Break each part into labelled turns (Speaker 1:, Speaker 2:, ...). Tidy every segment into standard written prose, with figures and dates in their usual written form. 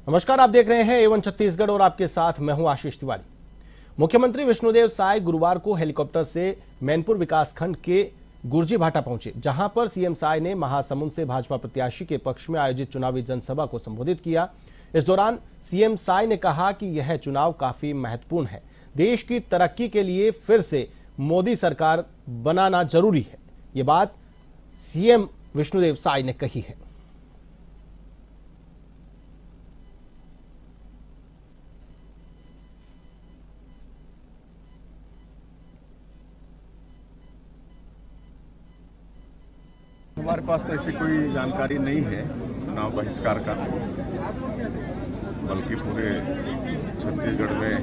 Speaker 1: नमस्कार, आप देख रहे हैं A1 छत्तीसगढ़ और आपके साथ मैं हूं आशीष तिवारी। मुख्यमंत्री विष्णुदेव साय गुरुवार को हेलीकॉप्टर से मैनपुर विकासखंड के गुरजी भाटा पहुंचे, जहां पर सीएम साय ने महासमुंद से भाजपा प्रत्याशी के पक्ष में आयोजित चुनावी जनसभा को संबोधित किया। इस दौरान सीएम साय ने कहा कि यह चुनाव काफी महत्वपूर्ण है। देश की तरक्की के लिए फिर से मोदी सरकार बनाना जरूरी है। ये बात सीएम विष्णुदेव साय ने कही है।
Speaker 2: हमारे पास तो ऐसी कोई जानकारी नहीं है चुनाव बहिष्कार का, बल्कि पूरे छत्तीसगढ़ में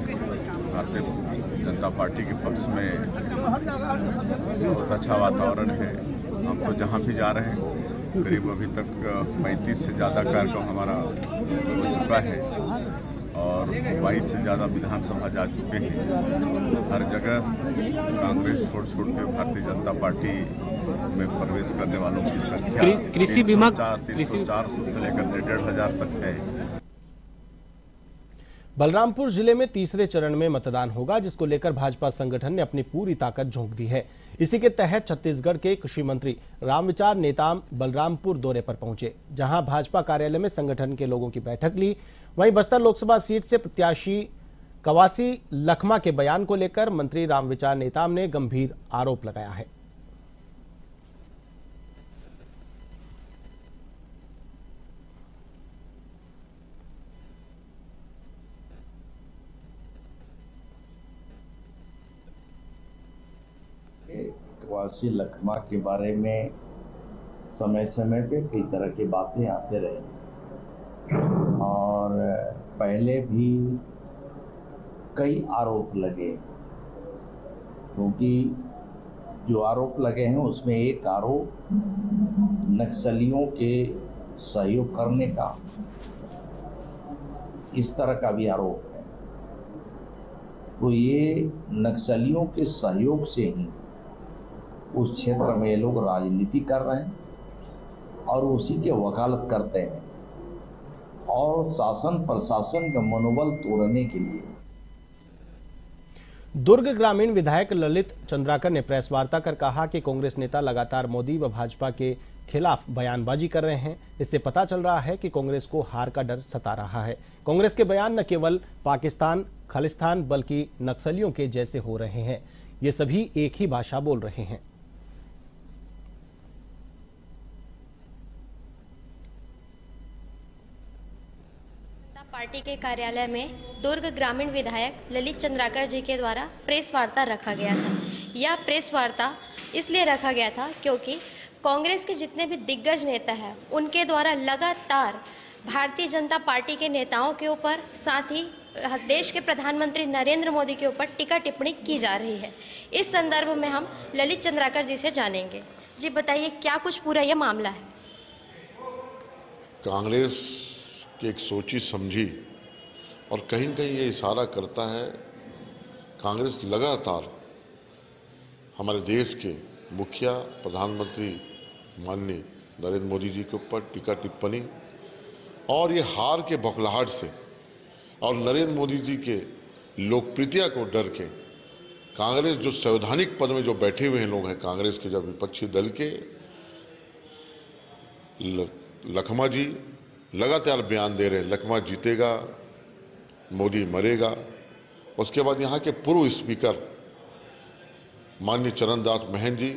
Speaker 2: भारतीय जनता पार्टी के पक्ष में बहुत अच्छा वातावरण है। हम तो जहाँ भी जा रहे हैं करीब अभी तक 35 से ज़्यादा कार्यक्रम हमारा हो चुका है और 22 से ज़्यादा विधानसभा जा चुके हैं। हर जगह कांग्रेस छोड़ के भारतीय जनता पार्टी में प्रवेश करने वालों की संख्या
Speaker 1: कृषि बीमा
Speaker 2: 400 से लेकर 1,500 तक है।
Speaker 1: बलरामपुर जिले में तीसरे चरण में मतदान होगा, जिसको लेकर भाजपा संगठन ने अपनी पूरी ताकत झोंक दी है। इसी के तहत छत्तीसगढ़ के कृषि मंत्री रामविचार नेताम बलरामपुर दौरे पर पहुंचे, जहां भाजपा कार्यालय में संगठन के लोगों की बैठक ली। वहीं बस्तर लोकसभा सीट से प्रत्याशी कवासी लखमा के बयान को लेकर मंत्री रामविचार नेताम ने गंभीर आरोप लगाया है।
Speaker 3: कवासी लखमा के बारे में समय समय पे कई तरह की बातें आते रहे और पहले भी कई आरोप लगे, क्योंकि जो आरोप लगे हैं उसमें एक आरोप नक्सलियों के सहयोग करने का, इस तरह का भी आरोप है। तो ये नक्सलियों के सहयोग से ही उस क्षेत्र में लोग राजनीति कर रहे हैं और उसी के वकालत करते हैं और शासन प्रशासन का मनोबल तोड़ने के लिए।
Speaker 1: दुर्ग ग्रामीण विधायक ललित चंद्राकर ने प्रेस वार्ता कर कहा कि कांग्रेस नेता लगातार मोदी व भाजपा के खिलाफ बयानबाजी कर रहे हैं। इससे पता चल रहा है कि कांग्रेस को हार का डर सता रहा है। कांग्रेस के बयान न केवल पाकिस्तान खालिस्तान बल्कि नक्सलियों के जैसे हो रहे हैं। ये सभी एक ही भाषा बोल रहे हैं।
Speaker 4: पार्टी के कार्यालय में दुर्ग ग्रामीण विधायक ललित चंद्राकर जी के द्वारा प्रेस वार्ता रखा गया था। यह प्रेस वार्ता इसलिए रखा गया था क्योंकि कांग्रेस के जितने भी दिग्गज नेता हैं उनके द्वारा लगातार भारतीय जनता पार्टी के नेताओं के ऊपर, साथ ही देश के प्रधानमंत्री नरेंद्र मोदी के ऊपर टीका टिप्पणी की जा रही है। इस संदर्भ में हम ललित चंद्राकर जी से जानेंगे। जी बताइए, क्या कुछ पूरा ये मामला है?
Speaker 5: कांग्रेस एक सोची समझी और कहीं न कहीं ये इशारा करता है, कांग्रेस लगातार हमारे देश के मुखिया प्रधानमंत्री माननीय नरेंद्र मोदी जी के ऊपर टीका टिप्पणी और ये हार के बौखलाहट से और नरेंद्र मोदी जी के लोकप्रियता को डर के कांग्रेस जो संवैधानिक पद में जो बैठे हुए हैं लोग हैं कांग्रेस के, जब विपक्षी दल के लखमा जी लगातार बयान दे रहे हैं, लखमा जीतेगा, मोदी मरेगा। उसके बाद यहाँ के पूर्व स्पीकर माननीय चरणदास महंत जी,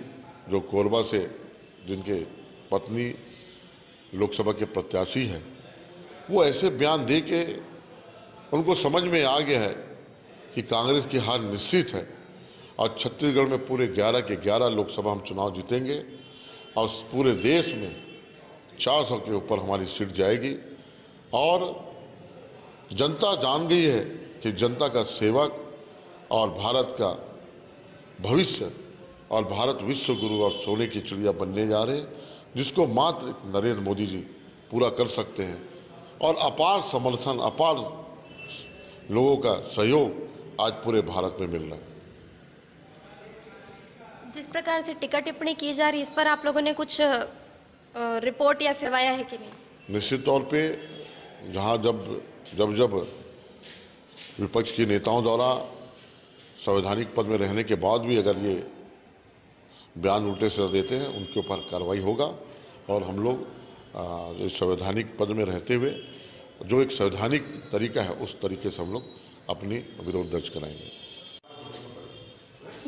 Speaker 5: जो कोरबा से जिनके पत्नी लोकसभा के प्रत्याशी हैं, वो ऐसे बयान दे के उनको समझ में आ गया है कि कांग्रेस की हार निश्चित है और छत्तीसगढ़ में पूरे 11 के 11 लोकसभा हम चुनाव जीतेंगे और पूरे देश में 400 के ऊपर हमारी सीट जाएगी। और जनता जान गई है कि जनता का सेवक और भारत का भविष्य और भारत विश्व गुरु और सोने की चिड़िया बनने जा रहे हैं, जिसको मात्र नरेंद्र मोदी जी पूरा कर सकते हैं। और अपार समर्थन, अपार लोगों का सहयोग आज पूरे भारत में मिल रहा है।
Speaker 4: जिस प्रकार से टीका टिप्पणी की जा रही है, इस पर आप लोगों ने कुछ रिपोर्ट या फिरवाया है कि नहीं?
Speaker 5: निश्चित तौर पे जहां जब विपक्ष के नेताओं द्वारा संवैधानिक पद में रहने के बाद भी अगर ये बयान उल्टे सिर देते हैं, उनके ऊपर कार्रवाई होगा। और हम लोग संवैधानिक पद में रहते हुए जो एक संवैधानिक तरीका है, उस तरीके से हम लोग अपनी विरोध दर्ज कराएंगे।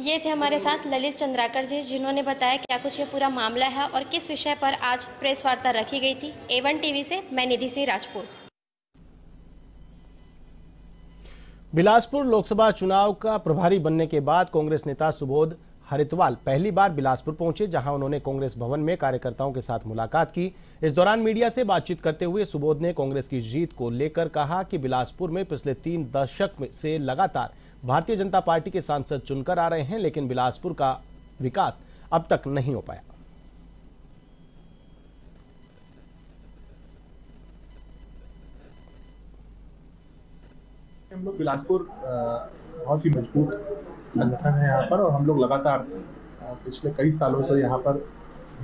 Speaker 4: ये थे हमारे साथ ललित चंद्राकर जी, जिन्होंने बताया क्या कुछ ये पूरा मामला है और किस विषय पर आज प्रेस वार्ता रखी गई थी। A1 टीवी से मैं निधि सिंह राजपूत।
Speaker 1: बिलासपुर लोकसभा चुनाव का प्रभारी बनने के बाद कांग्रेस नेता सुबोध हरितवाल पहली बार बिलासपुर पहुंचे, जहां उन्होंने कांग्रेस भवन में कार्यकर्ताओं के साथ मुलाकात की। इस दौरान मीडिया से बातचीत करते हुए सुबोध ने कांग्रेस की जीत को लेकर कहा कि बिलासपुर में पिछले 3 दशक से लगातार भारतीय जनता पार्टी के सांसद चुनकर आ रहे हैं, लेकिन बिलासपुर का विकास अब तक नहीं हो पाया।
Speaker 6: हम लोग बिलासपुर बहुत ही मजबूत संगठन है यहाँ पर, और हम लोग लगातार पिछले कई सालों से यहाँ पर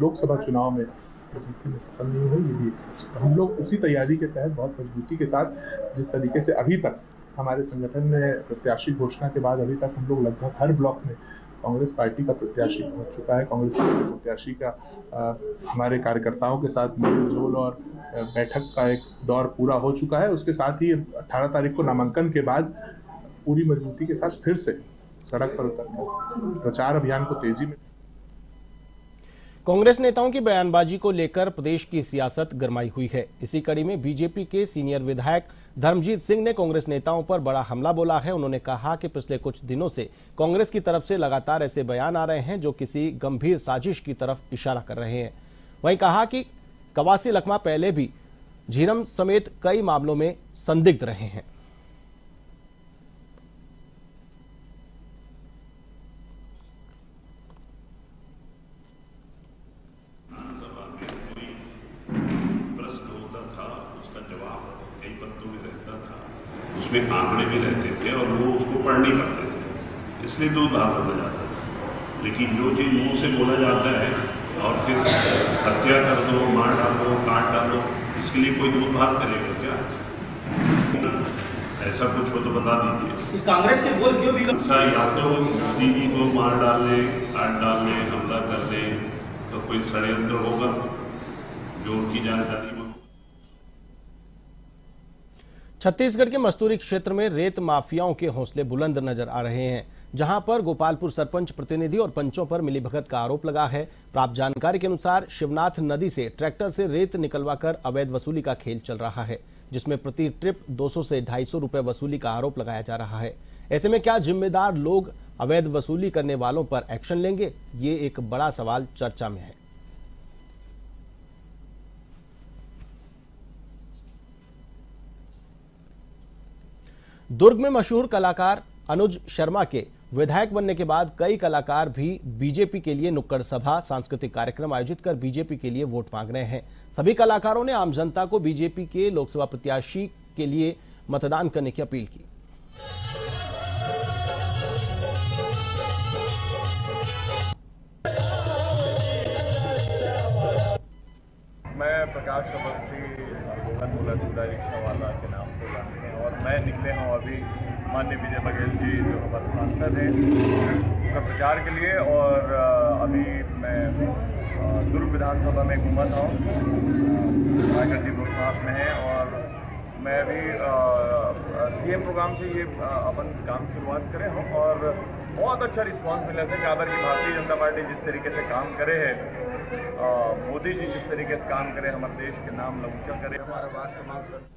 Speaker 6: लोकसभा चुनाव में जीतने में सफल नहीं हुए, ये भी एक सच है। तो हम लोग उसी तैयारी के तहत बहुत मजबूती के साथ, जिस तरीके से अभी तक हमारे संगठन में प्रत्याशी घोषणा के बाद अभी तक हम लोग लगभग हर ब्लॉक में कांग्रेस पार्टी का प्रत्याशी पहुंच चुका है। कांग्रेस पार्टी के प्रत्याशी का हमारे कार्यकर्ताओं के साथ मेलजोल और बैठक का एक दौर पूरा हो चुका है। उसके साथ ही 18 तारीख को नामांकन के बाद पूरी मजबूती के साथ फिर से सड़क पर उतरकर प्रचार अभियान को तेजी में।
Speaker 1: कांग्रेस नेताओं की बयानबाजी को लेकर प्रदेश की सियासत गरमाई हुई है। इसी कड़ी में बीजेपी के सीनियर विधायक धर्मजीत सिंह ने कांग्रेस नेताओं पर बड़ा हमला बोला है। उन्होंने कहा कि पिछले कुछ दिनों से कांग्रेस की तरफ से लगातार ऐसे बयान आ रहे हैं जो किसी गंभीर साजिश की तरफ इशारा कर रहे हैं। वहीं कहा कि कवासी लखमा पहले भी झीरम समेत कई मामलों में संदिग्ध रहे हैं।
Speaker 7: उसमें आंकड़े भी रहते थे और वो उसको पढ़ नहीं पाते थे, इसलिए दो भाग बोला जाता था। लेकिन जो चीज़ मुंह से बोला जाता है और फिर हत्या कर दो, मार डालो, काट डालो, इसके लिए कोई दो भाग करेगा क्या? ऐसा कुछ हो तो बता दीजिए।
Speaker 8: कांग्रेस के बोल क्यों भी
Speaker 7: ऐसा या तो दीदी को मार डालने, काट डालने, हमला कर दे, तो कोई षड्यंत्र होगा जो उनकी जानकारी में।
Speaker 1: छत्तीसगढ़ के मस्तूरी क्षेत्र में रेत माफियाओं के हौसले बुलंद नजर आ रहे हैं, जहां पर गोपालपुर सरपंच प्रतिनिधि और पंचों पर मिलीभगत का आरोप लगा है। प्राप्त जानकारी के अनुसार शिवनाथ नदी से ट्रैक्टर से रेत निकलवाकर अवैध वसूली का खेल चल रहा है, जिसमें प्रति ट्रिप 200 से 250 रुपए वसूली का आरोप लगाया जा रहा है। ऐसे में क्या जिम्मेदार लोग अवैध वसूली करने वालों पर एक्शन लेंगे? ये एक बड़ा सवाल चर्चा में है। दुर्ग में मशहूर कलाकार अनुज शर्मा के विधायक बनने के बाद कई कलाकार भी बीजेपी के लिए नुक्कड़ सभा, सांस्कृतिक कार्यक्रम आयोजित कर बीजेपी के लिए वोट मांग रहे हैं। सभी कलाकारों ने आम जनता को बीजेपी के लोकसभा प्रत्याशी के लिए मतदान करने की अपील की।
Speaker 9: मैं प्रकाश अवस्थी रिक्शा वाला के नाम से जानते हैं, और मैं निकले हूँ अभी माननीय विजय बघेल जी जो हमारे सांसद हैं उनका प्रचार के लिए। और अभी मैं दुर्ग विधानसभा में घूमा था, नागर जी गोरखनाथ में है, और मैं अभी सीएम प्रोग्राम से ये अपन काम शुरुआत करे हूँ, और बहुत अच्छा रिस्पांस मिला था। यहाँ पर की भारतीय जनता पार्टी जिस तरीके से काम करे है, मोदी जी जिस तरीके से काम करे, हमारे देश के नाम ऊंचा करे, हमारा राष्ट्र तमाम।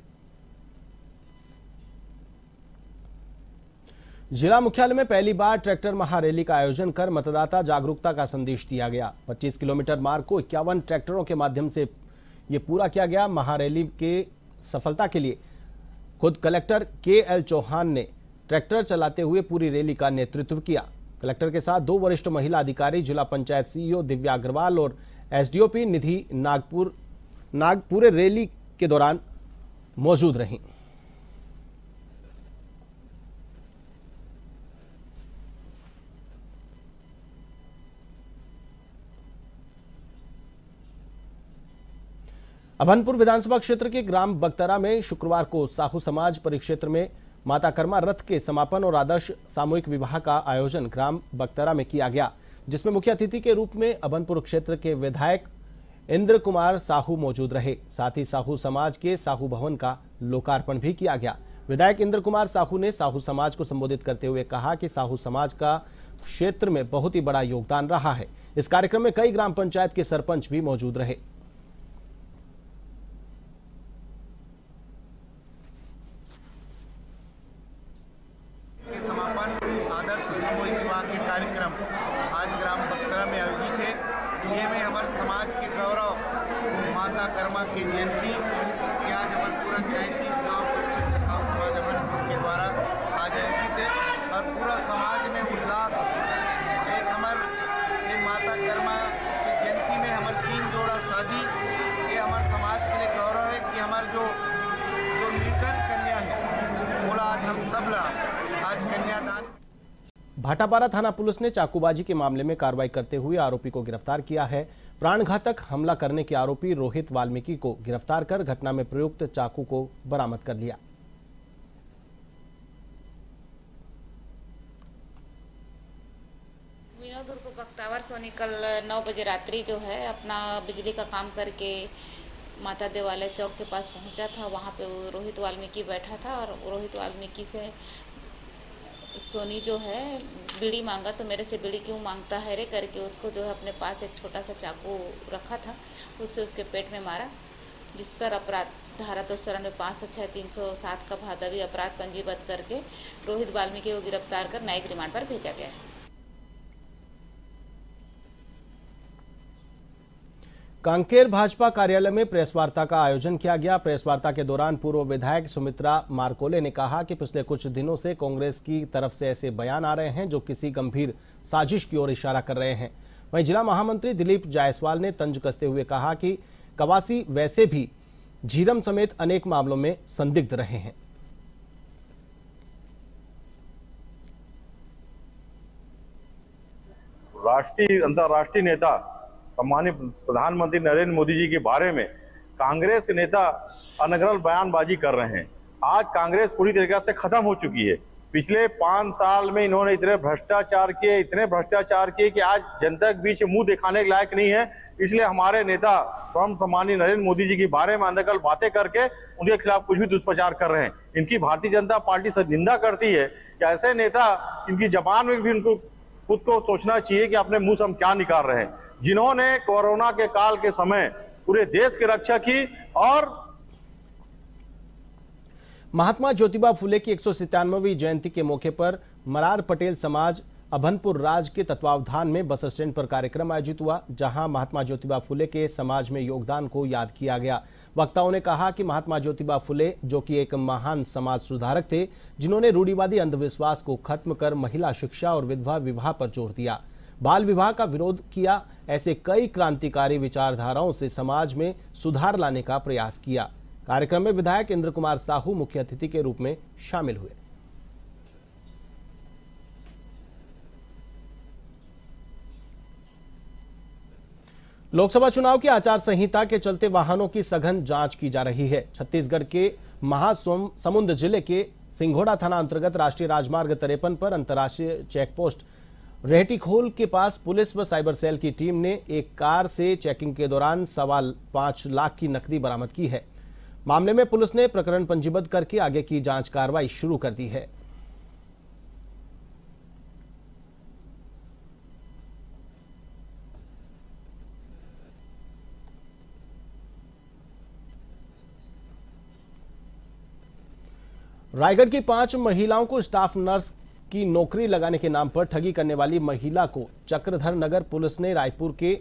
Speaker 1: जिला मुख्यालय में पहली बार ट्रैक्टर महारैली का आयोजन कर मतदाता जागरूकता का संदेश दिया गया। 25 किलोमीटर मार्ग को 51 ट्रैक्टरों के माध्यम से ये पूरा किया गया। महारैली के सफलता के लिए खुद कलेक्टर KL चौहान ने ट्रैक्टर चलाते हुए पूरी रैली का नेतृत्व किया। कलेक्टर के साथ 2 वरिष्ठ महिला अधिकारी, जिला पंचायत CEO दिव्या अग्रवाल और SDOP निधि नागपुर रैली के दौरान मौजूद रहीं। अभनपुर विधानसभा क्षेत्र के ग्राम बगतरा में शुक्रवार को साहू समाज परिक्षेत्र में माता कर्मा रथ के समापन और आदर्श सामूहिक विवाह का आयोजन ग्राम बगतरा में किया गया, जिसमें मुख्य अतिथि के रूप में अभनपुर क्षेत्र के विधायक इंद्र कुमार साहू मौजूद रहे। साथ ही साहू समाज के साहू भवन का लोकार्पण भी किया गया। विधायक इंद्र कुमार साहू ने साहू समाज को संबोधित करते हुए कहा कि साहू समाज का क्षेत्र में बहुत ही बड़ा योगदान रहा है। इस कार्यक्रम में कई ग्राम पंचायत के सरपंच भी मौजूद रहे।
Speaker 8: आदर्श सामूहिक विवाह के कार्यक्रम आज ग्राम बगतरा में आयोजित है। जिसमें हमारे समाज के गौरव माता कर्मा की जयंती की आज पूरा 33 गाँव परिक्षेत्र साहू समाज अभनपुर के द्वारा आज आयोजित है और पूरा समाज में उल्लास। एक हमारे माता कर्मा की जयंती में हमारे 3 जोड़ा शादी, ये हमारे समाज के लिए गौरव है कि हमारे जो निर्धन कन्या है बोला आज हम सब आज कन्यादान।
Speaker 1: भाटापारा थाना पुलिस ने चाकूबाजी के मामले में कार्रवाई करते हुए आरोपी को गिरफ्तार किया है। प्राणघातक हमला करने के आरोपी रोहित वाल्मीकि को गिरफ्तार कर घटना में प्रयुक्त चाकू को बरामद कर लिया।
Speaker 10: विनोद उर्फ बख्तावर सोनी कल 9 बजे रात्रि जो है अपना बिजली का काम करके माता देवालय चौक के पास पहुंचा था। वहां पे रोहित वाल्मीकि बैठा था और रोहित वाल्मीकि से सोनी जो है बीड़ी मांगा, तो मेरे से बीड़ी क्यों मांगता है रे करके उसको जो है अपने पास एक छोटा सा चाकू रखा था, उससे उसके पेट में मारा, जिस पर अपराध धारा 294, 506, 307 का भादवी अपराध पंजीबद्ध करके रोहित वाल्मीकि को गिरफ्तार कर न्यायिक रिमांड पर भेजा गया है।
Speaker 1: कांकेर भाजपा कार्यालय में प्रेस वार्ता का आयोजन किया गया। प्रेस वार्ता के दौरान पूर्व विधायक सुमित्रा मारकोले ने कहा कि पिछले कुछ दिनों से कांग्रेस की तरफ से ऐसे बयान आ रहे हैं जो किसी गंभीर साजिश की ओर इशारा कर रहे हैं। वहीं जिला महामंत्री दिलीप जायसवाल ने तंज कसते हुए कहा कि कवासी वैसे भी झीरम समेत अनेक मामलों में संदिग्ध रहे हैं।
Speaker 11: राष्ट्रीय अंतर्राष्ट्रीय नेता सम्मानित प्रधानमंत्री नरेंद्र मोदी जी के बारे में कांग्रेस के नेता अनगढ़ बयानबाजी कर रहे हैं। आज कांग्रेस पूरी तरीके से खत्म हो चुकी है। पिछले 5 साल में इन्होंने इतने भ्रष्टाचार किए कि आज जनता के बीच मुंह दिखाने के लायक नहीं है। इसलिए हमारे नेता परम सम्मानीय नरेंद्र मोदी जी के बारे में अनगढ़ बातें करके उनके खिलाफ कुछ भी दुष्प्रचार कर रहे हैं। इनकी भारतीय जनता पार्टी से निंदा करती है कि ऐसे नेता, इनकी जबान में भी इनको खुद को सोचना चाहिए कि अपने मुंह से हम क्या निकाल रहे हैं, जिन्होंने कोरोना के काल के समय पूरे देश की रक्षा की। और
Speaker 1: महात्मा ज्योतिबा फुले की 197वीं जयंती के मौके पर मरार पटेल समाज अभनपुर राज के तत्वावधान में बस स्टैंड पर कार्यक्रम आयोजित हुआ, जहां महात्मा ज्योतिबा फुले के समाज में योगदान को याद किया गया। वक्ताओं ने कहा कि महात्मा ज्योतिबा फुले जो कि एक महान समाज सुधारक थे, जिन्होंने रूढ़िवादी अंधविश्वास को खत्म कर महिला शिक्षा और विधवा विवाह पर जोर दिया, बाल विवाह का विरोध किया। ऐसे कई क्रांतिकारी विचारधाराओं से समाज में सुधार लाने का प्रयास किया। कार्यक्रम में विधायक इंद्र कुमार साहू मुख्य अतिथि के रूप में शामिल हुए। लोकसभा चुनाव की आचार संहिता के चलते वाहनों की सघन जांच की जा रही है। छत्तीसगढ़ के महासमुंद जिले के सिंघोड़ा थाना अंतर्गत राष्ट्रीय राजमार्ग 53 पर अंतर्राष्ट्रीय चेकपोस्ट रेहटीखोल के पास पुलिस व साइबर सेल की टीम ने एक कार से चेकिंग के दौरान 5.25 लाख की नकदी बरामद की है। मामले में पुलिस ने प्रकरण पंजीबद्ध करके आगे की जांच कार्रवाई शुरू कर दी है। रायगढ़ की 5 महिलाओं को स्टाफ नर्स की नौकरी लगाने के नाम पर ठगी करने वाली महिला को चक्रधर नगर पुलिस ने रायपुर के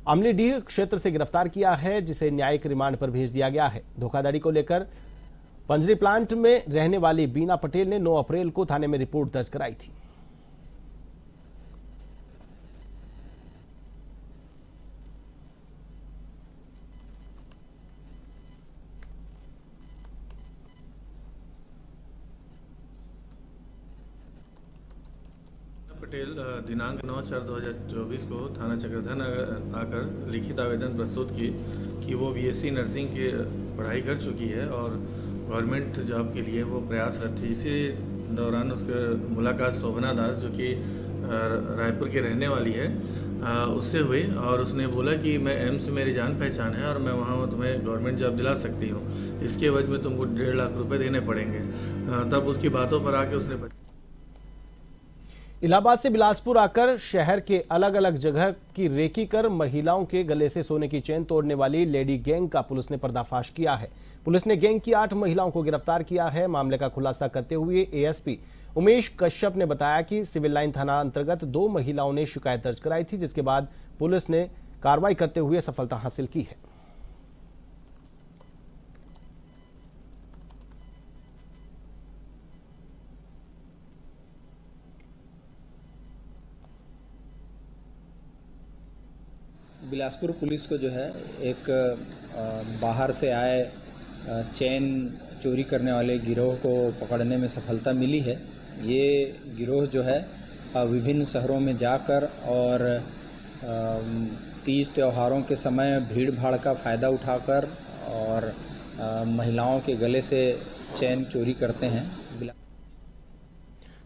Speaker 1: अमलीडीह क्षेत्र से गिरफ्तार किया है, जिसे न्यायिक रिमांड पर भेज दिया गया है। धोखाधड़ी को लेकर पंजरी प्लांट में रहने वाली बीना पटेल ने 9 अप्रैल को थाने में रिपोर्ट दर्ज कराई थी।
Speaker 12: पटेल दिनांक 9/4/2024 को थाना चक्रधर आकर लिखित आवेदन प्रस्तुत की कि वो बीएससी नर्सिंग की पढ़ाई कर चुकी है और गवर्नमेंट जॉब के लिए वो प्रयासरत थी। इसी दौरान उसके मुलाकात शोभना दास जो कि रायपुर की रहने वाली है उससे हुई और उसने बोला कि मैं एम्स में मेरी जान पहचान है और मैं वहाँ तुम्हें गवर्नमेंट जॉब दिला सकती हूँ, इसके एवज में तुमको 1.5 लाख रुपए देने पड़ेंगे। तब उसकी बातों पर आके उसने
Speaker 1: इलाहाबाद से बिलासपुर आकर शहर के अलग अलग जगह की रेकी कर महिलाओं के गले से सोने की चेन तोड़ने वाली लेडी गैंग का पुलिस ने पर्दाफाश किया है। पुलिस ने गैंग की 8 महिलाओं को गिरफ्तार किया है। मामले का खुलासा करते हुए एएसपी उमेश कश्यप ने बताया कि सिविल लाइन थाना अंतर्गत 2 महिलाओं ने शिकायत दर्ज कराई थी, जिसके बाद पुलिस ने कार्रवाई करते हुए सफलता हासिल की है।
Speaker 13: बिलासपुर पुलिस को जो है एक बाहर से आए चेन चोरी करने वाले गिरोह को पकड़ने में सफलता मिली है। ये गिरोह जो है विभिन्न शहरों में जाकर और तीज त्योहारों के समय भीड़ भाड़ का फ़ायदा उठाकर और महिलाओं के गले से चेन चोरी करते हैं।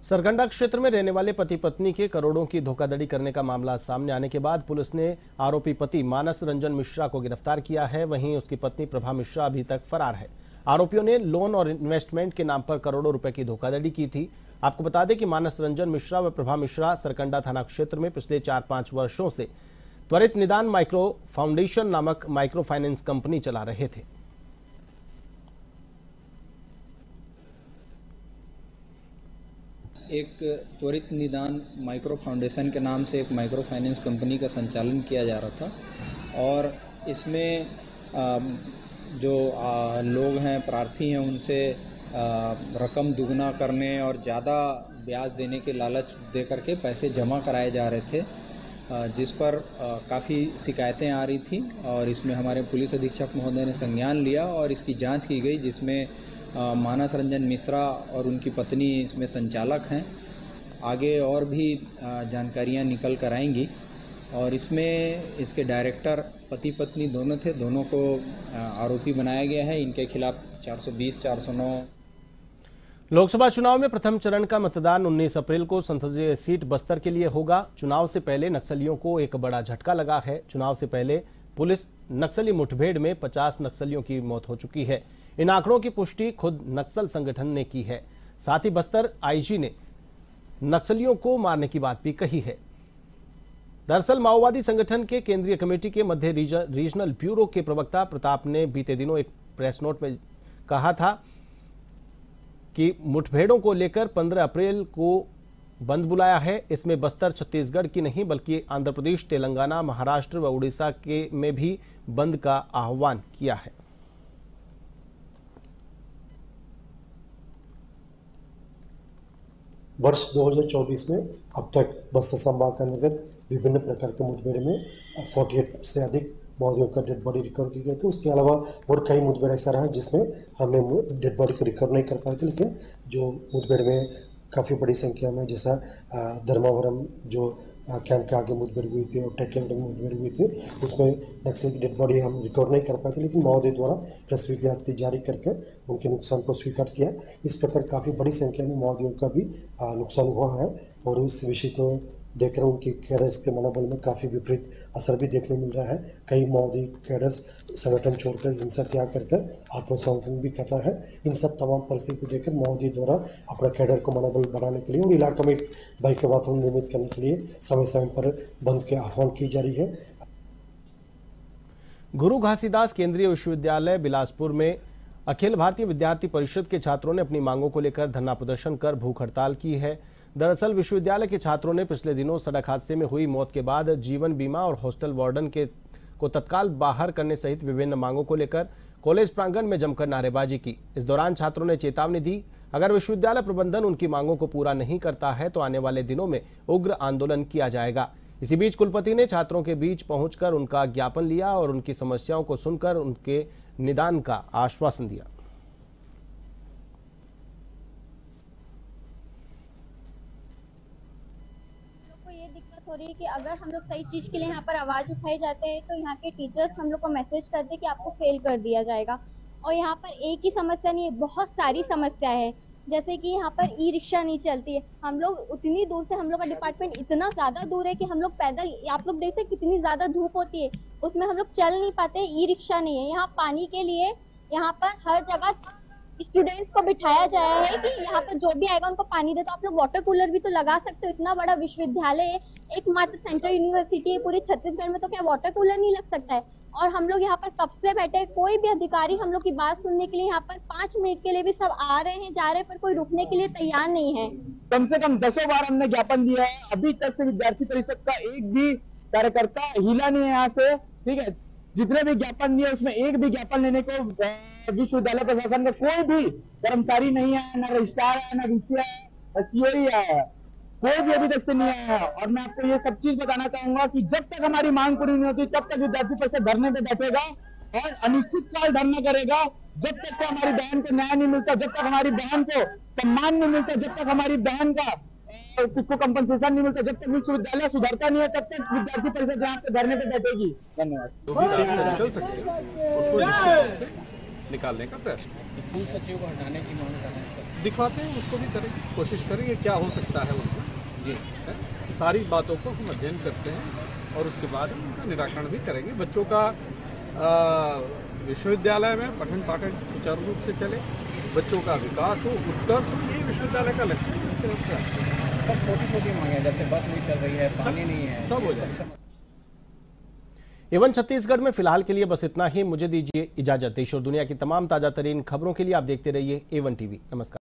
Speaker 1: सरकंडा क्षेत्र में रहने वाले पति पत्नी के करोड़ों की धोखाधड़ी करने का मामला सामने आने के बाद पुलिस ने आरोपी पति मानस रंजन मिश्रा को गिरफ्तार किया है। वहीं उसकी पत्नी प्रभा मिश्रा अभी तक फरार है। आरोपियों ने लोन और इन्वेस्टमेंट के नाम पर करोड़ों रुपए की धोखाधड़ी की थी। आपको बता दें कि मानस रंजन मिश्रा व प्रभा मिश्रा सरकंडा थाना क्षेत्र में पिछले 4-5 वर्षों से त्वरित निदान माइक्रो फाउंडेशन नामक माइक्रो फाइनेंस कंपनी चला रहे थे।
Speaker 13: एक त्वरित निदान माइक्रो फाउंडेशन के नाम से एक माइक्रो फाइनेंस कंपनी का संचालन किया जा रहा था और इसमें जो लोग हैं, प्रार्थी हैं, उनसे रकम दुगना करने और ज़्यादा ब्याज देने के लालच दे करके पैसे जमा कराए जा रहे थे, जिस पर काफ़ी शिकायतें आ रही थी और इसमें हमारे पुलिस अधीक्षक महोदय ने संज्ञान लिया और इसकी जांच की गई, जिसमें मानस रंजन मिश्रा और उनकी पत्नी इसमें संचालक हैं। आगे और भी जानकारियां निकल कर आएंगी और इसमें इसके डायरेक्टर पति पत्नी दोनों थे, दोनों को आरोपी बनाया गया है। इनके खिलाफ 420, 409।
Speaker 1: लोकसभा चुनाव में प्रथम चरण का मतदान 19 अप्रैल को संसदीय सीट बस्तर के लिए होगा। चुनाव से पहले नक्सलियों को एक बड़ा झटका लगा है। चुनाव से पहले पुलिस नक्सली मुठभेड़ में 50 नक्सलियों की मौत हो चुकी है। इन आंकड़ों की पुष्टि खुद नक्सल संगठन ने की है। साथ ही बस्तर आईजी ने नक्सलियों को मारने की बात भी कही है। दरअसल माओवादी संगठन के केंद्रीय कमेटी के मध्य रीजनल ब्यूरो के प्रवक्ता प्रताप ने बीते दिनों एक प्रेस नोट में कहा था कि मुठभेड़ों को लेकर 15 अप्रैल को बंद बुलाया है। इसमें बस्तर छत्तीसगढ़ की नहीं बल्कि आंध्र प्रदेश, तेलंगाना, महाराष्ट्र व उड़ीसा के में भी बंद का आह्वान किया है।
Speaker 14: वर्ष 2024 में अब तक बस्तर संभाग के अंतर्गत विभिन्न प्रकार के मुठभेड़ में 48 से अधिक माओवादियों का डेड बॉडी रिकवर की गई थी। उसके अलावा और कई मुठभेड़ ऐसा रहा जिसमें हमने डेड बॉडी को रिकवर नहीं कर पाए थे, लेकिन जो मुठभेड़ में काफ़ी बड़ी संख्या में, जैसा धर्मावरम जो कैंप के आगे मुठभेड़ हुई थी और टेकलेगढ़ में मुठभेड़ हुई थी, उसमें नक्सल की डेड बॉडी हम रिकवर नहीं कर पाए थे, लेकिन माओवादी द्वारा प्रेस विज्ञप्ति जारी करके उनके नुकसान को स्वीकार किया। इस प्रकार काफ़ी बड़ी संख्या में माओवादियों का भी नुकसान हुआ है और इस विषय को देखकर उनकी कैडर्स के मनोबल में काफ़ी विपरीत असर भी देखने मिल रहा है। कई माओवादी कैडर्स संगठन छोड़कर हिंसा त्याग करके आत्मसमर्पण भी कर रहा है। इन सब तमाम परिस्थिति को देखकर माओवादी द्वारा अपना कैडर को मनोबल बढ़ाने के लिए और इलाके में भय के वातावरण निर्मित करने के लिए समय समय पर बंद के आह्वान की जा रही है।
Speaker 1: गुरु घासीदास केंद्रीय विश्वविद्यालय बिलासपुर में अखिल भारतीय विद्यार्थी परिषद के छात्रों ने अपनी मांगों को लेकर धरना प्रदर्शन कर भूख हड़ताल की है। दरअसल विश्वविद्यालय के छात्रों ने पिछले दिनों सड़क हादसे में हुई मौत के बाद जीवन बीमा और हॉस्टल वार्डन को तत्काल बाहर करने सहित विभिन्न मांगों को लेकर कॉलेज प्रांगण में जमकर नारेबाजी की। इस दौरान छात्रों ने चेतावनी दी, अगर विश्वविद्यालय प्रबंधन उनकी मांगों को पूरा नहीं करता है तो आने वाले दिनों में उग्र आंदोलन किया जाएगा। इसी बीच कुलपति ने छात्रों के बीच पहुंचकर उनका ज्ञापन लिया और उनकी समस्याओं को सुनकर उनके निदान का आश्वासन दिया।
Speaker 15: ये दिक्कत बात हो रही है कि अगर हम लोग सही चीज के लिए यहाँ पर आवाज उठाए जाते हैं तो यहाँ के टीचर्स हम लोग को मैसेज करते हैं कि आपको फेल कर दिया जाएगा। और यहाँ पर एक ही समस्या नहीं है, बहुत सारी समस्या है। जैसे कि यहाँ पर ई रिक्शा नहीं चलती है, हम लोग उतनी दूर से, हम लोग का डिपार्टमेंट इतना ज्यादा दूर है कि हम लोग पैदल, आप लोग देखते हैं कितनी ज्यादा धूप होती है, उसमें हम लोग चल नहीं पाते, ई रिक्शा नहीं है। यहाँ पानी के लिए यहाँ पर हर जगह स्टूडेंट्स को बिठाया जाया है कि यहाँ पर जो भी आएगा उनको पानी दे। तो आप लोग वाटर कूलर भी तो लगा सकते हो, इतना बड़ा विश्वविद्यालय है, एकमात्र सेंट्रल यूनिवर्सिटी है पूरे छत्तीसगढ़ में, तो क्या वाटर कूलर नहीं लग सकता है? और हम लोग यहाँ पर कब से बैठे, कोई भी अधिकारी हम लोग की बात सुनने के लिए यहाँ पर 5 मिनट के लिए भी सब आ रहे हैं जा रहे हैं, पर कोई रुकने के लिए तैयार नहीं है।
Speaker 16: कम से कम 10 बार हमने ज्ञापन दिया है, अभी तक से विद्यार्थी परिषद का एक भी कार्यकर्ता हिला नहीं है यहाँ से। ठीक है, जितने भी ज्ञापन दिए उसमें एक भी ज्ञापन लेने को विश्वविद्यालय प्रशासन का कोई भी कर्मचारी नहीं आया, ना रजिस्ट्रार है, ना वीसी है, सीओ ही आया, कोई भी अभी तक से नहीं आया है। और मैं आपको ये सब चीज बताना चाहूंगा कि जब तक हमारी मांग पूरी नहीं होती तब तक विद्यार्थी परिषद धरने पे बैठेगा और अनिश्चित काल धरना करेगा, जब तक तो हमारी बहन को न्याय नहीं मिलता, जब तक हमारी बहन को सम्मान नहीं मिलता, जब तक हमारी बहन का को कंपनसेशन नहीं मिलता, जब तक विश्वविद्यालय सुधरता नहीं है, तब तक विद्यार्थी परिषद यहाँ पे धरने पे बैठेगी। धन्यवाद।
Speaker 17: निकल सकते हैं, उसको निश्चित रूप से निकालने का प्रयास करें।
Speaker 13: कुल सचिव को हटाने की मांग कर रहे हैं,
Speaker 17: दिखवाते हैं, उसको भी करेंगे, कोशिश करेंगे क्या हो सकता है उसमें जी। सारी बातों को हम अध्ययन करते हैं और उसके बाद हम उनका निराकरण भी करेंगे। बच्चों का विश्वविद्यालय में पठन पाठन सुचारू रूप से चले, बच्चों का विकास हो, उत्कर्ष हो, ये विश्वविद्यालय का लक्ष्य है।
Speaker 13: सब छोटी-छोटी मांगे, जैसे बस नहीं चल रही है, पानी नहीं है,
Speaker 17: सब हो जाए।
Speaker 1: एवन छत्तीसगढ़ में फिलहाल के लिए बस इतना ही। मुझे दीजिए इजाजत। देश और दुनिया की तमाम ताजा तरीन खबरों के लिए आप देखते रहिए एवन टीवी। नमस्कार।